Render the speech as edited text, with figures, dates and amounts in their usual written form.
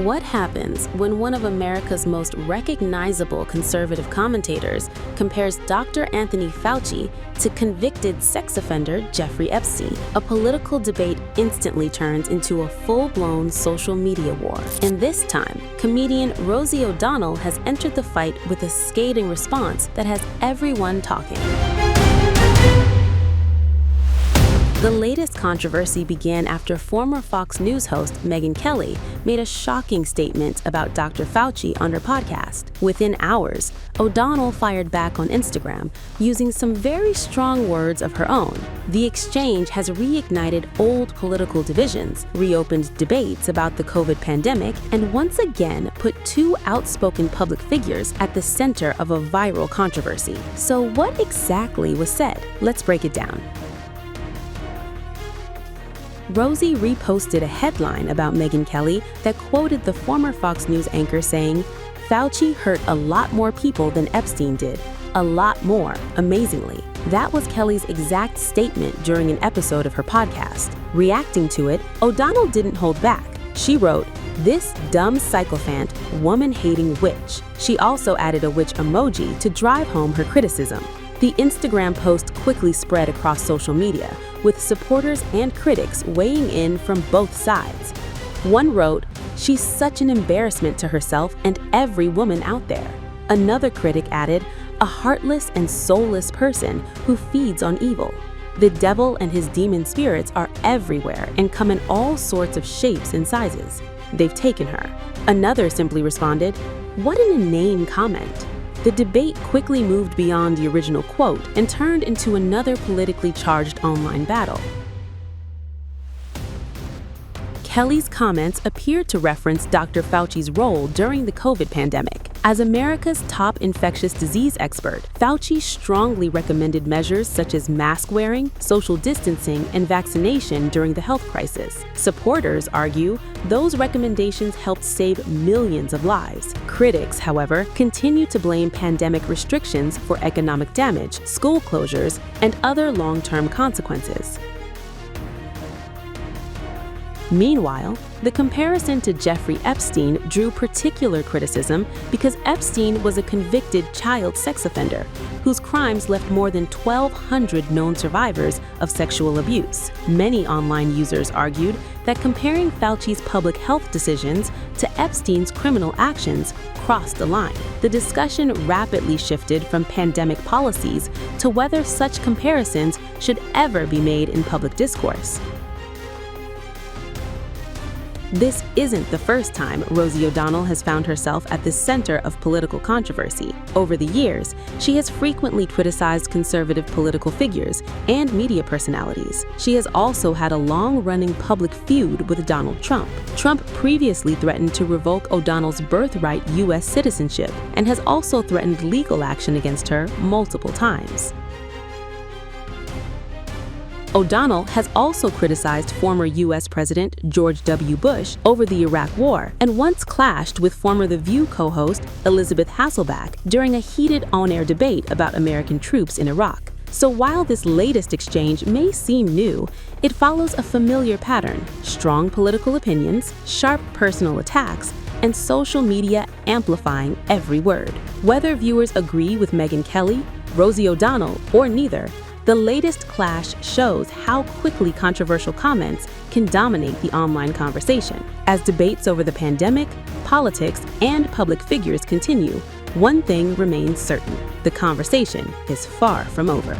What happens when one of America's most recognizable conservative commentators compares Dr. Anthony Fauci to convicted sex offender Jeffrey Epstein? A political debate instantly turns into a full-blown social media war. And this time, comedian Rosie O'Donnell has entered the fight with a scathing response that has everyone talking. The latest controversy began after former Fox News host Megyn Kelly made a shocking statement about Dr. Fauci on her podcast. Within hours, O'Donnell fired back on Instagram, using some very strong words of her own. The exchange has reignited old political divisions, reopened debates about the COVID pandemic, and once again put two outspoken public figures at the center of a viral controversy. So what exactly was said? Let's break it down. Rosie reposted a headline about Megyn Kelly that quoted the former Fox News anchor saying, "Fauci hurt a lot more people than Epstein did. A lot more, amazingly." That was Kelly's exact statement during an episode of her podcast. Reacting to it, O'Donnell didn't hold back. She wrote, "This dumb sycophant, woman-hating witch." She also added a witch emoji to drive home her criticism. The Instagram post quickly spread across social media, with supporters and critics weighing in from both sides. One wrote, "She's such an embarrassment to herself and every woman out there." Another critic added, "A heartless and soulless person who feeds on evil. The devil and his demon spirits are everywhere and come in all sorts of shapes and sizes. They've taken her." Another simply responded, "What an inane comment." The debate quickly moved beyond the original quote and turned into another politically charged online battle. Kelly's comments appeared to reference Dr. Fauci's role during the COVID pandemic. As America's top infectious disease expert, Fauci strongly recommended measures such as mask wearing, social distancing, and vaccination during the health crisis. Supporters argue those recommendations helped save millions of lives. Critics, however, continue to blame pandemic restrictions for economic damage, school closures, and other long-term consequences. Meanwhile, the comparison to Jeffrey Epstein drew particular criticism because Epstein was a convicted child sex offender whose crimes left more than 1,200 known survivors of sexual abuse. Many online users argued that comparing Fauci's public health decisions to Epstein's criminal actions crossed the line. The discussion rapidly shifted from pandemic policies to whether such comparisons should ever be made in public discourse. This isn't the first time Rosie O'Donnell has found herself at the center of political controversy. Over the years, she has frequently criticized conservative political figures and media personalities. She has also had a long-running public feud with Donald Trump. Trump previously threatened to revoke O'Donnell's birthright U.S. citizenship and has also threatened legal action against her multiple times. O'Donnell has also criticized former U.S. President George W. Bush over the Iraq War and once clashed with former The View co-host Elizabeth Hasselbeck during a heated on-air debate about American troops in Iraq. So while this latest exchange may seem new, it follows a familiar pattern: strong political opinions, sharp personal attacks, and social media amplifying every word. Whether viewers agree with Megyn Kelly, Rosie O'Donnell, or neither, the latest clash shows how quickly controversial comments can dominate the online conversation. As debates over the pandemic, politics, and public figures continue, one thing remains certain: the conversation is far from over.